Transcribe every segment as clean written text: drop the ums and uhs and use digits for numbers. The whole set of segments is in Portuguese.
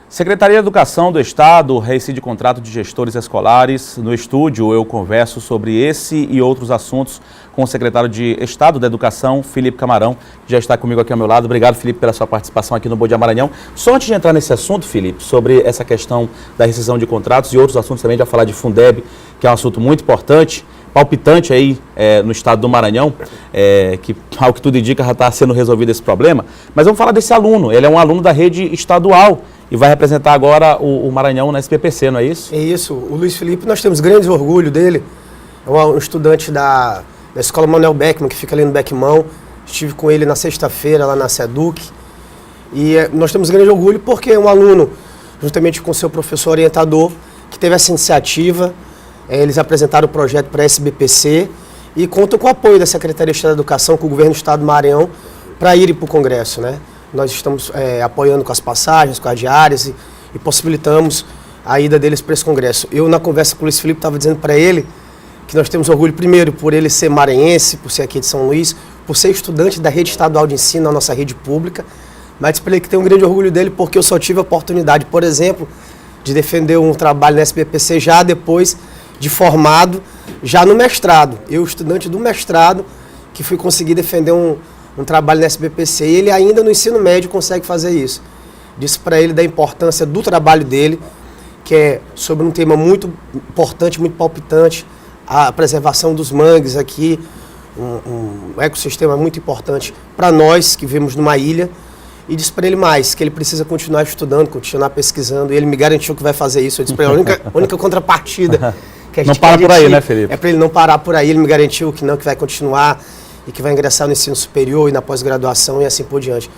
Secretaria de Educação do Estado rescinde contrato de gestores escolares. No estúdio eu converso sobre esse e outros assuntos com o secretário de Estado da Educação, Felipe Camarão, que já está comigo aqui ao meu lado. Obrigado, Felipe, pela sua participação aqui no Bom Dia Maranhão. Só antes de entrar nesse assunto, Felipe, sobre essa questão da rescisão de contratos e outros assuntos também, já falar de Fundeb, que é um assunto muito importante, palpitante aí no estado do Maranhão, que ao que tudo indica já está sendo resolvido esse problema. Mas vamos falar desse aluno. Ele é um aluno da rede estadual e vai representar agora o Maranhão na SPPC, não é isso? É isso. O Luiz Felipe, nós temos grande orgulho dele. É um estudante da Escola Manuel Beckmann, que fica ali no Beckmão. Estive com ele na sexta-feira lá na SEDUC. E nós temos grande orgulho porque é um aluno, juntamente com seu professor orientador, que teve essa iniciativa. Eles apresentaram o projeto para a SBPC e contam com o apoio da Secretaria de Estado da Educação, com o Governo do Estado do Maranhão, para ir para o Congresso, né? Nós estamos apoiando com as passagens, com as diárias e possibilitamos a ida deles para esse Congresso. Eu, na conversa com o Luiz Felipe, estava dizendo para ele que nós temos orgulho, primeiro, por ele ser maranhense, por ser aqui de São Luís, por ser estudante da rede estadual de ensino, a nossa rede pública, mas para ele que tem um grande orgulho dele, porque eu só tive a oportunidade, por exemplo, de defender um trabalho na SBPC já depois de formado, já no mestrado. Eu, estudante do mestrado, que fui conseguir defender um trabalho na SBPC, e ele ainda no ensino médio consegue fazer isso. Disse para ele da importância do trabalho dele, que é sobre um tema muito importante, muito palpitante, a preservação dos mangues aqui, um ecossistema muito importante para nós que vivemos numa ilha, e disse para ele mais, que ele precisa continuar estudando, continuar pesquisando, e ele me garantiu que vai fazer isso. Eu disse para ele, a única contrapartida que a gente não para por aí, né, Felipe? É para ele não parar por aí, ele me garantiu que não, que vai continuar e que vai ingressar no ensino superior e na pós-graduação e assim por diante.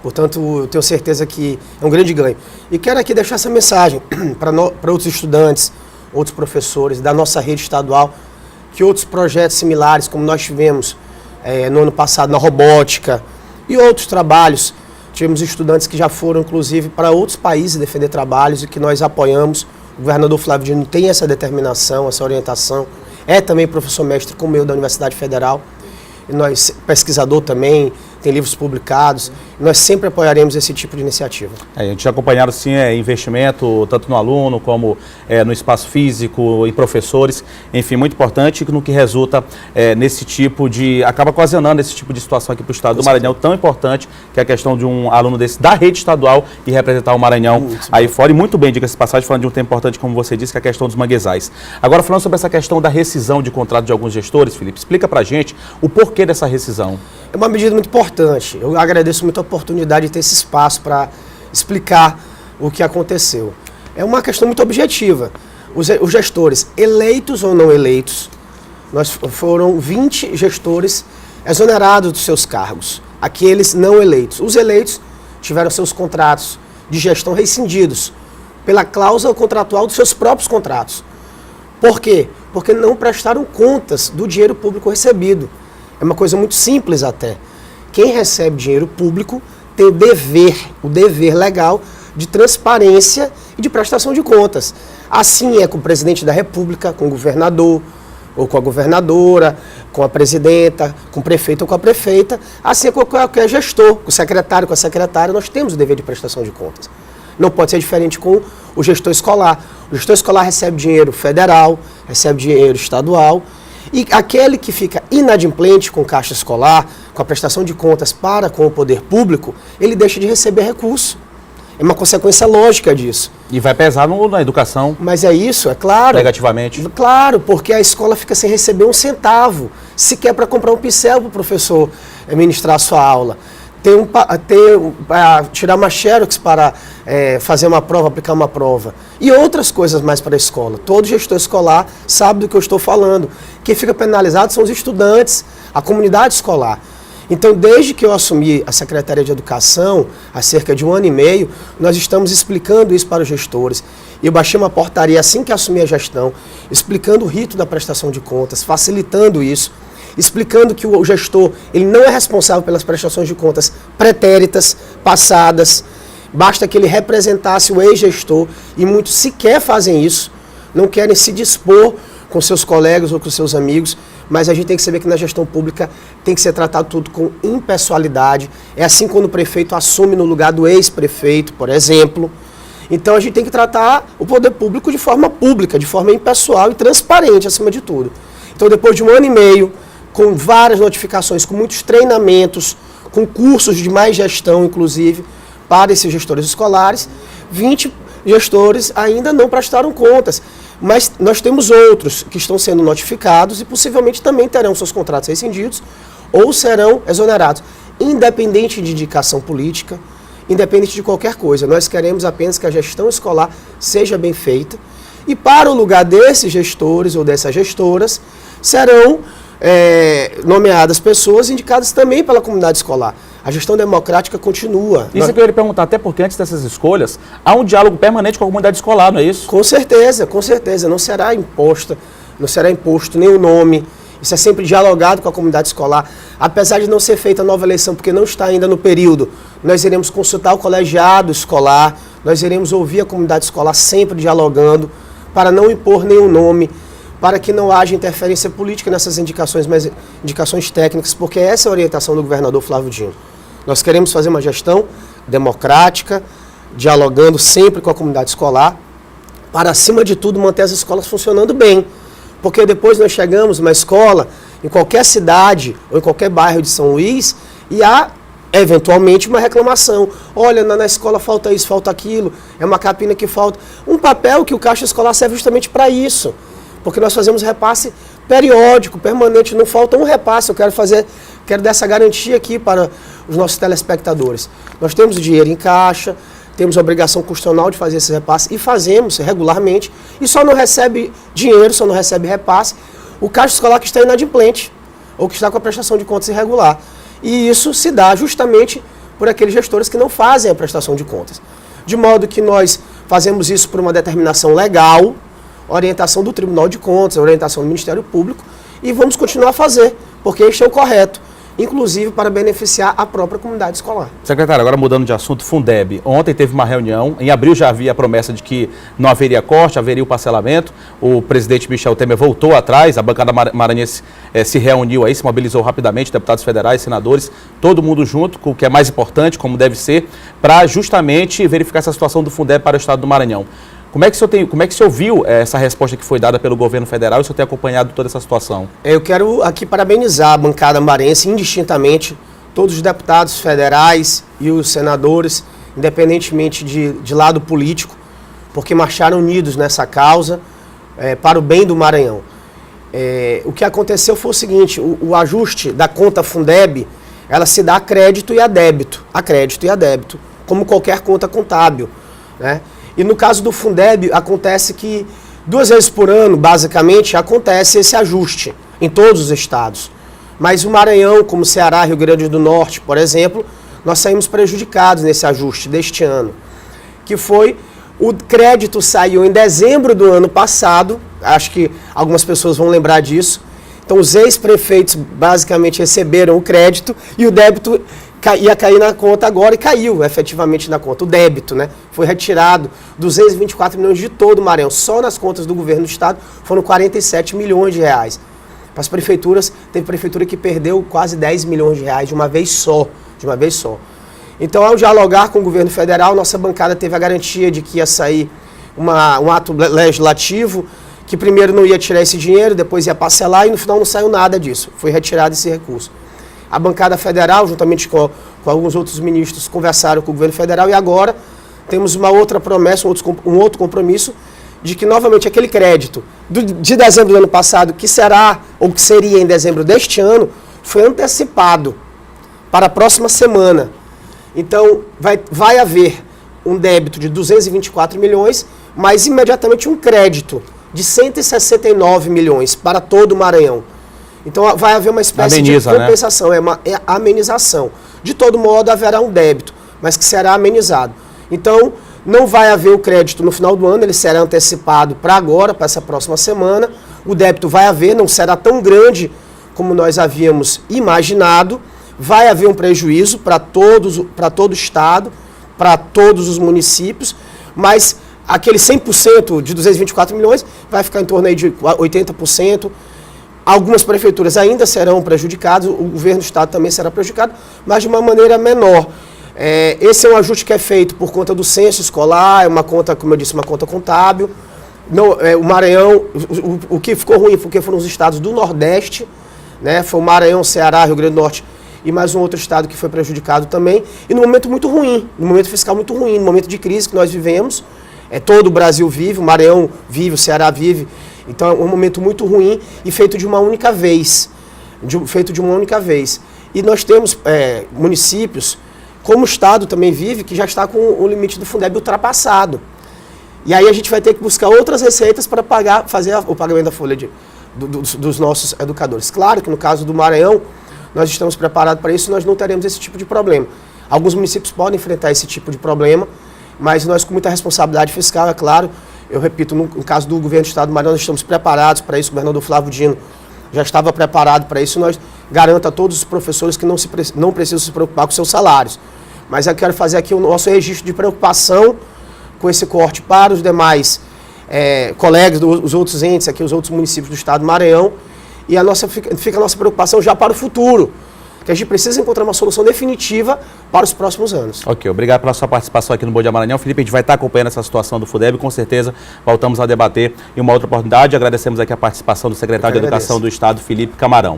Portanto, eu tenho certeza que é um grande ganho. E quero aqui deixar essa mensagem para outros estudantes, outros professores da nossa rede estadual, que outros projetos similares, como nós tivemos no ano passado na robótica e outros trabalhos, tivemos estudantes que já foram, inclusive, para outros países defender trabalhos e que nós apoiamos. O governador Flávio Dino tem essa determinação, essa orientação. É também professor mestre como eu da Universidade Federal. E nós, pesquisador também, tem livros publicados. Nós sempre apoiaremos esse tipo de iniciativa. A gente já acompanharam, sim, investimento tanto no aluno como no espaço físico, em professores, enfim, muito importante no que resulta nesse tipo de... acaba ocasionando esse tipo de situação aqui para o estado do Maranhão, tão importante que é a questão de um aluno desse da rede estadual e representar o Maranhão aí fora. E muito bem, diga-se de passagem, falando de um tema importante, como você disse, que é a questão dos manguezais. Agora, falando sobre essa questão da rescisão de contrato de alguns gestores, Felipe, explica para a gente o porquê dessa rescisão. É uma medida muito importante. Eu agradeço muito a oportunidade de ter esse espaço para explicar o que aconteceu. É uma questão muito objetiva. Os gestores, eleitos ou não eleitos, foram 20 gestores exonerados dos seus cargos. Aqueles não eleitos. Os eleitos tiveram seus contratos de gestão rescindidos pela cláusula contratual dos seus próprios contratos. Por quê? Porque não prestaram contas do dinheiro público recebido. É uma coisa muito simples até. Quem recebe dinheiro público tem o dever legal de transparência e de prestação de contas. Assim é com o presidente da República, com o governador, ou com a governadora, com a presidenta, com o prefeito ou com a prefeita. Assim é com qualquer gestor, com o secretário, com a secretária, nós temos o dever de prestação de contas. Não pode ser diferente com o gestor escolar. O gestor escolar recebe dinheiro federal, recebe dinheiro estadual, e aquele que fica inadimplente com caixa escolar, com a prestação de contas para com o poder público, ele deixa de receber recurso. É uma consequência lógica disso. E vai pesar na educação. Mas é isso, é claro. Negativamente. Claro, porque a escola fica sem receber um centavo, sequer para comprar um pincel para o professor ministrar a sua aula. Tirar uma xerox para fazer uma prova, aplicar uma prova. E outras coisas mais para a escola. Todo gestor escolar sabe do que eu estou falando. Quem fica penalizado são os estudantes, a comunidade escolar. Então, desde que eu assumi a Secretaria de Educação, há cerca de 1 ano e meio, nós estamos explicando isso para os gestores. Eu baixei uma portaria assim que assumi a gestão, explicando o rito da prestação de contas, facilitando isso, explicando que o gestor ele não é responsável pelas prestações de contas pretéritas, passadas. Basta que ele representasse o ex-gestor, e muitos sequer fazem isso, não querem se dispor com seus colegas ou com seus amigos, mas a gente tem que saber que na gestão pública tem que ser tratado tudo com impessoalidade. É assim quando o prefeito assume no lugar do ex-prefeito, por exemplo. Então a gente tem que tratar o poder público de forma pública, de forma impessoal e transparente, acima de tudo. Então depois de 1 ano e meio, com várias notificações, com muitos treinamentos, com cursos de mais gestão, inclusive, para esses gestores escolares, 20 gestores ainda não prestaram contas. Mas nós temos outros que estão sendo notificados e possivelmente também terão seus contratos rescindidos ou serão exonerados, independente de indicação política, independente de qualquer coisa. Nós queremos apenas que a gestão escolar seja bem feita e para o lugar desses gestores ou dessas gestoras serão nomeadas pessoas indicadas também pela comunidade escolar. A gestão democrática continua. Isso que eu ia lhe perguntar, até porque antes dessas escolhas, há um diálogo permanente com a comunidade escolar, não é isso? Com certeza, com certeza. Não será imposto nenhum nome. Isso é sempre dialogado com a comunidade escolar. Apesar de não ser feita a nova eleição, porque não está ainda no período, nós iremos consultar o colegiado escolar, nós iremos ouvir a comunidade escolar sempre dialogando, para não impor nenhum nome, para que não haja interferência política nessas indicações, mas indicações técnicas, porque essa é a orientação do governador Flávio Dino. Nós queremos fazer uma gestão democrática, dialogando sempre com a comunidade escolar, para, acima de tudo, manter as escolas funcionando bem. Porque depois nós chegamos numa escola, em qualquer cidade ou em qualquer bairro de São Luís, e há, eventualmente, uma reclamação. Olha, na escola falta isso, falta aquilo, é uma capina que falta. Um papel que o caixa escolar serve justamente para isso. Porque nós fazemos repasse periódico, permanente, não falta um repasse. Eu quero dar essa garantia aqui para os nossos telespectadores. Nós temos o dinheiro em caixa, temos a obrigação constitucional de fazer esse repasse e fazemos regularmente. E só não recebe dinheiro, só não recebe repasse o caixa escolar que está inadimplente ou que está com a prestação de contas irregular. E isso se dá justamente por aqueles gestores que não fazem a prestação de contas. De modo que nós fazemos isso por uma determinação legal, orientação do Tribunal de Contas, orientação do Ministério Público, e vamos continuar a fazer, porque este é o correto, inclusive para beneficiar a própria comunidade escolar. Secretário, agora mudando de assunto, Fundeb. Ontem teve uma reunião, em abril já havia a promessa de que não haveria corte, haveria o parcelamento. O presidente Michel Temer voltou atrás, a bancada maranhense se reuniu aí, se mobilizou rapidamente, deputados federais, senadores, todo mundo junto, com o que é mais importante, como deve ser, para justamente verificar essa situação do Fundeb para o estado do Maranhão. Como é que o senhor viu essa resposta que foi dada pelo governo federal e o senhor tem acompanhado toda essa situação? Eu quero aqui parabenizar a bancada maranhense, indistintamente, todos os deputados federais e os senadores, independentemente de lado político, porque marcharam unidos nessa causa para o bem do Maranhão. O que aconteceu foi o seguinte, o ajuste da conta Fundeb, ela se dá a crédito e a débito, como qualquer conta contábil, né? E no caso do Fundeb, acontece que 2 vezes por ano, basicamente, acontece esse ajuste em todos os estados. Mas o Maranhão, como Ceará, Rio Grande do Norte, por exemplo, nós saímos prejudicados nesse ajuste deste ano. Que foi, o crédito saiu em dezembro do ano passado, acho que algumas pessoas vão lembrar disso. Então os ex-prefeitos basicamente receberam o crédito e o débito ia cair na conta agora e caiu efetivamente na conta. O débito, né? Foi retirado 224 milhões de todo o Maranhão. Só nas contas do governo do estado foram 47 milhões de reais. Para as prefeituras, teve prefeitura que perdeu quase 10 milhões de reais de uma vez só. Então, ao dialogar com o governo federal, nossa bancada teve a garantia de que ia sair um ato legislativo que primeiro não ia tirar esse dinheiro, depois ia parcelar e no final não saiu nada disso. Foi retirado esse recurso. A bancada federal, juntamente com alguns outros ministros, conversaram com o governo federal e agora temos uma outra promessa, um outro compromisso de que novamente aquele crédito de dezembro do ano passado, que será ou que seria em dezembro deste ano, foi antecipado para a próxima semana. Então vai haver um débito de 224 milhões, mas imediatamente um crédito de 169 milhões para todo o Maranhão. Então vai haver uma espécie de compensação, né? É amenização. De todo modo haverá um débito, mas que será amenizado. Então não vai haver o crédito no final do ano, ele será antecipado para agora, para essa próxima semana. O débito vai haver, não será tão grande como nós havíamos imaginado. Vai haver um prejuízo para todo o estado, para todos os municípios, mas aquele 100% de 224 milhões vai ficar em torno aí de 80%. Algumas prefeituras ainda serão prejudicadas, o governo do estado também será prejudicado, mas de uma maneira menor. Esse é um ajuste que é feito por conta do censo escolar, é uma conta, como eu disse, uma conta contábil. O Maranhão, o que ficou ruim porque foram os estados do Nordeste, né? Foi o Maranhão, Ceará, Rio Grande do Norte e mais um outro estado que foi prejudicado também. E num momento muito ruim, num momento fiscal muito ruim, num momento de crise que nós vivemos, todo o Brasil vive, o Maranhão vive, o Ceará vive. Então é um momento muito ruim e feito de uma única vez. E nós temos municípios, como o estado também vive, que já está com o limite do Fundeb ultrapassado. E aí a gente vai ter que buscar outras receitas para fazer o pagamento da folha dos nossos educadores. Claro que no caso do Maranhão, nós estamos preparados para isso e nós não teremos esse tipo de problema. Alguns municípios podem enfrentar esse tipo de problema, mas nós com muita responsabilidade fiscal, é claro. Eu repito, no caso do governo do estado do Maranhão, nós estamos preparados para isso. O governador Flávio Dino já estava preparado para isso. Nós garantamos a todos os professores que não precisam se preocupar com seus salários. Mas eu quero fazer aqui o nosso registro de preocupação com esse corte para os demais colegas dos outros entes, aqui, os outros municípios do estado do Maranhão. E fica a nossa preocupação já para o futuro, que a gente precisa encontrar uma solução definitiva para os próximos anos. Ok, obrigado pela sua participação aqui no Bom Dia Maranhão. Felipe, a gente vai estar acompanhando essa situação do Fundeb, com certeza voltamos a debater em uma outra oportunidade. Agradecemos aqui a participação do secretário de Educação do Estado, Felipe Camarão.